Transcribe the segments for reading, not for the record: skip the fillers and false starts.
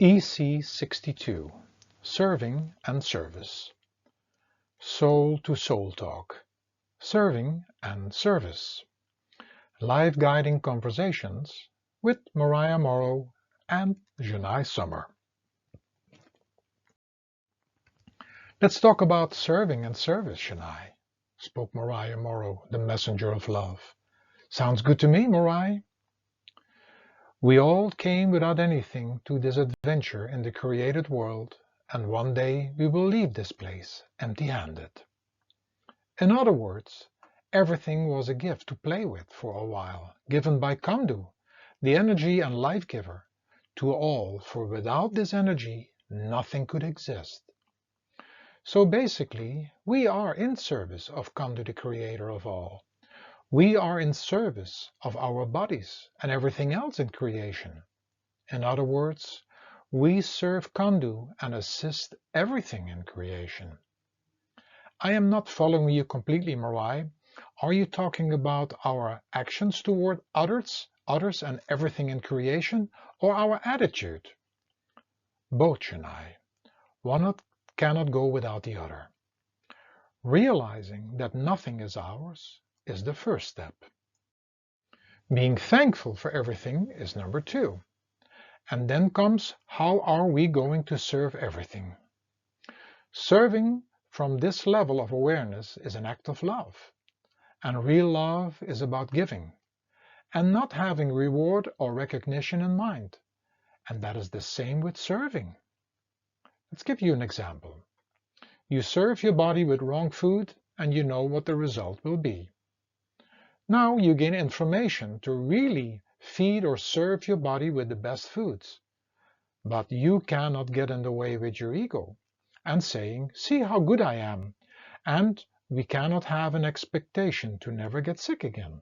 Ec62, Serving and Service. Soul to Soul Talk, Serving and Service. Live guiding conversations with Morai Amoro and Jenai Summer. Let's talk about serving and service, Jenai, spoke Morai Amoro, the messenger of love. Sounds good to me, Morai. We all came without anything to this adventure in the created world, and one day we will leave this place empty-handed. In other words, everything was a gift to play with for a while, given by Kandu, the energy and life giver, to all, for without this energy nothing could exist. So basically, we are in service of Kandu, the creator of all. We are in service of our bodies and everything else in creation. In other words, we serve Kandu and assist everything in creation. I am not following you completely, Morai. Are you talking about our actions toward others and everything in creation, or our attitude? Both, Jenai. One cannot go without the other. Realizing that nothing is ours is the first step. Being thankful for everything is number 2. And then comes, how are we going to serve everything? Serving from this level of awareness is an act of love. And real love is about giving and not having reward or recognition in mind. And that is the same with serving. Let's give you an example. You serve your body with wrong food and you know what the result will be. Now you gain information to really feed or serve your body with the best foods. But you cannot get in the way with your ego and saying, see how good I am, and we cannot have an expectation to never get sick again.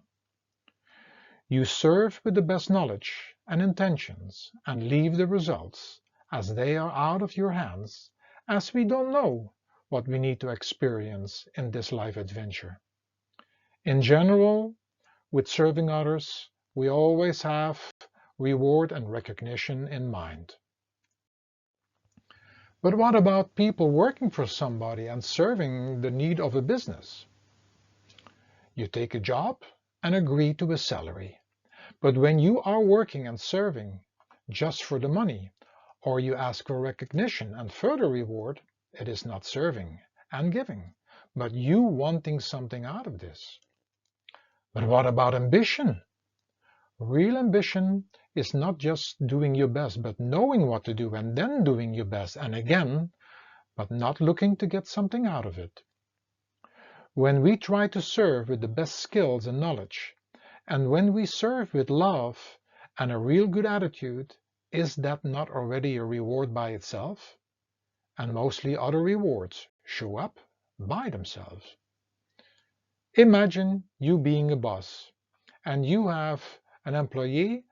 You serve with the best knowledge and intentions and leave the results as they are out of your hands, as we don't know what we need to experience in this life adventure. In general, with serving others, we always have reward and recognition in mind. But what about people working for somebody and serving the need of a business? You take a job and agree to a salary. But when you are working and serving just for the money, or you ask for recognition and further reward, it is not serving and giving, but you wanting something out of this. But what about ambition? Real ambition is not just doing your best, but knowing what to do and then doing your best and again, but not looking to get something out of it. When we try to serve with the best skills and knowledge, and when we serve with love and a real good attitude, is that not already a reward by itself? And mostly other rewards show up by themselves. Imagine you being a boss, and you have an employee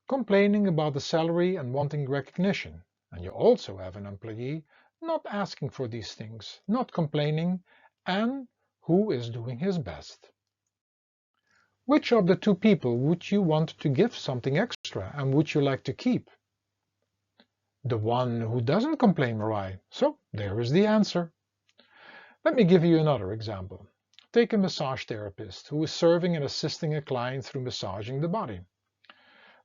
complaining about the salary and wanting recognition. And you also have an employee not asking for these things, not complaining, and who is doing his best. Which of the two people would you want to give something extra and would you like to keep? The one who doesn't complain, Morai. So there is the answer. Let me give you another example. Take a massage therapist who is serving and assisting a client through massaging the body.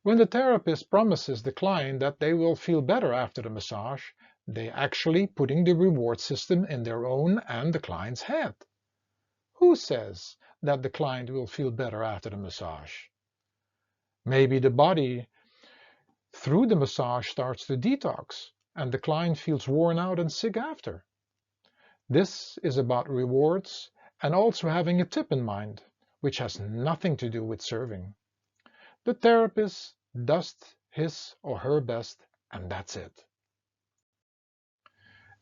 When the therapist promises the client that they will feel better after the massage, they actually putting the reward system in their own and the client's head. Who says that the client will feel better after the massage? Maybe the body through the massage starts to detox and the client feels worn out and sick after. This is about rewards and also having a tip in mind, which has nothing to do with serving. The therapist does his or her best, and that's it.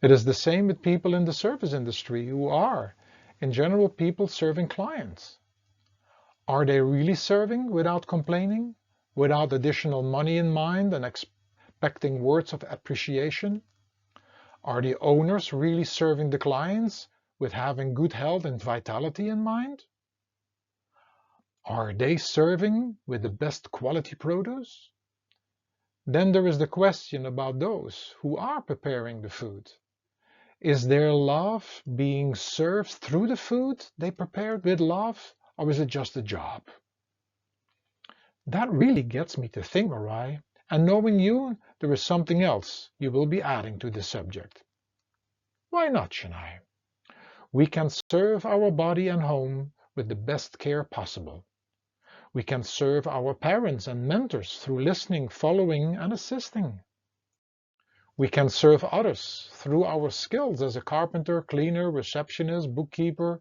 It is the same with people in the service industry who are, in general, people serving clients. Are they really serving without complaining, without additional money in mind and expecting words of appreciation? Are the owners really serving the clients with having good health and vitality in mind? Are they serving with the best quality produce? Then there is the question about those who are preparing the food. Is their love being served through the food they prepared with love, or is it just a job? That really gets me to think, Morai, and knowing you, there is something else you will be adding to the subject. Why not, Jenai? We can serve our body and home with the best care possible. We can serve our parents and mentors through listening, following, and assisting. We can serve others through our skills as a carpenter, cleaner, receptionist, bookkeeper,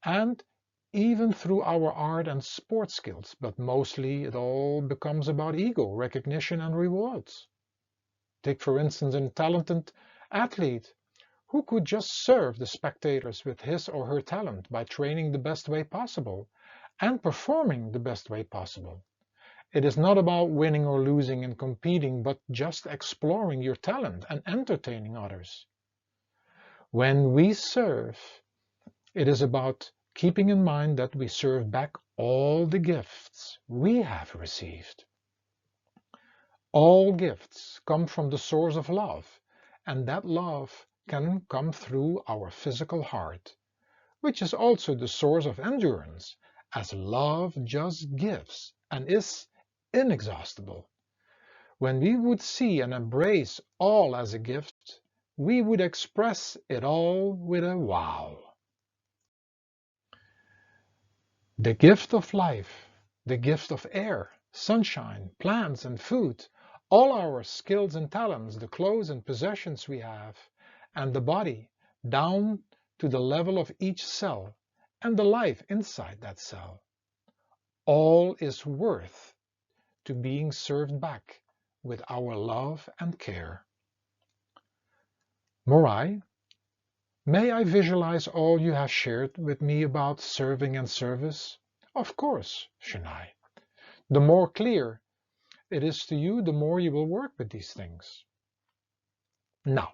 and even through our art and sports skills. But mostly it all becomes about ego, recognition, and rewards. Take, for instance, a talented athlete who could just serve the spectators with his or her talent by training the best way possible and performing the best way possible. It is not about winning or losing and competing, but just exploring your talent and entertaining others. When we serve, it is about keeping in mind that we serve back all the gifts we have received. All gifts come from the source of love, and that love can come through our physical heart, which is also the source of endurance, as love just gives and is inexhaustible. When we would see and embrace all as a gift, we would express it all with a wow. The gift of life, the gift of air, sunshine, plants and food, all our skills and talents, the clothes and possessions we have, and the body, down to the level of each cell, and the life inside that cell. All is worth to being served back with our love and care. Morai, may I visualize all you have shared with me about serving and service? Of course, Jenai. The more clear it is to you, the more you will work with these things. Now,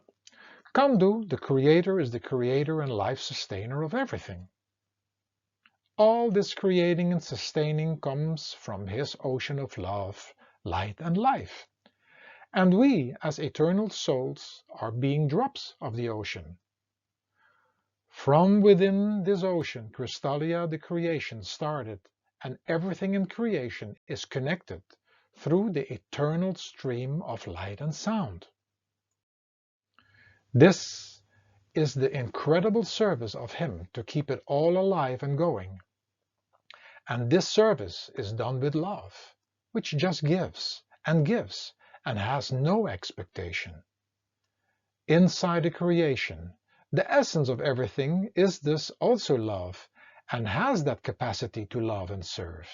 Kandu, the creator, is the creator and life sustainer of everything. All this creating and sustaining comes from his ocean of love, light and life. And we, as eternal souls, are being drops of the ocean. From within this ocean, Crystallia, the creation, started, and everything in creation is connected through the eternal stream of light and sound. This is the incredible service of Him to keep it all alive and going. And this service is done with love, which just gives and has no expectation. Inside the creation, the essence of everything is thus also love and has that capacity to love and serve.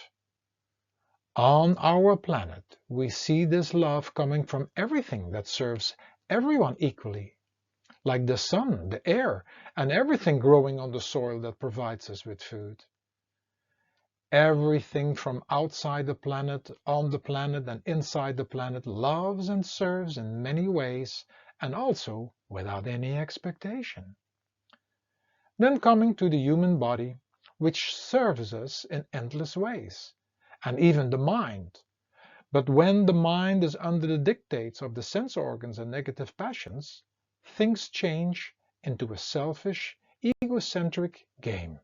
On our planet, we see this love coming from everything that serves everyone equally, like the sun, the air, and everything growing on the soil that provides us with food. Everything from outside the planet, on the planet, and inside the planet loves and serves in many ways, and also without any expectation. Then coming to the human body, which serves us in endless ways, and even the mind. But when the mind is under the dictates of the sense organs and negative passions, things change into a selfish, egocentric game.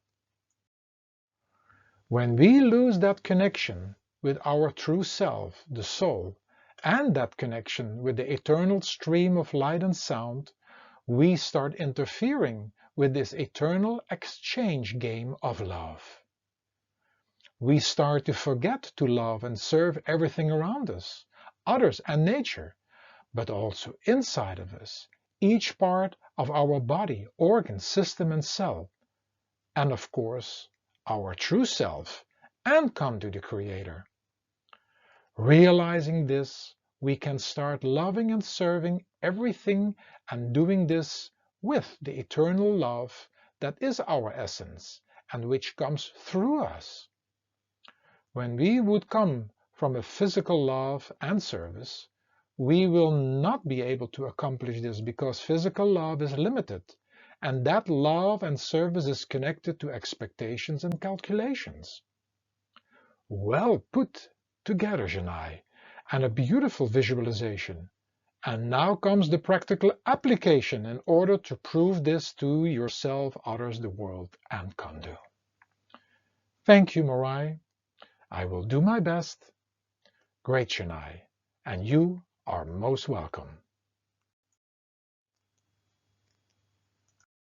When we lose that connection with our true self, the soul, and that connection with the eternal stream of light and sound, we start interfering with this eternal exchange game of love. We start to forget to love and serve everything around us, others and nature, but also inside of us, each part of our body, organ, system and cell, and of course, our true self, and come to the Creator. Realizing this, we can start loving and serving everything and doing this with the eternal love that is our essence and which comes through us. When we would come from a physical love and service, we will not be able to accomplish this because physical love is limited, and that love and service is connected to expectations and calculations. Well put together, Jenai, and a beautiful visualization. And now comes the practical application in order to prove this to yourself, others, the world, and Kandu. Thank you, Morai. I will do my best. Great Jenai, and you are most welcome.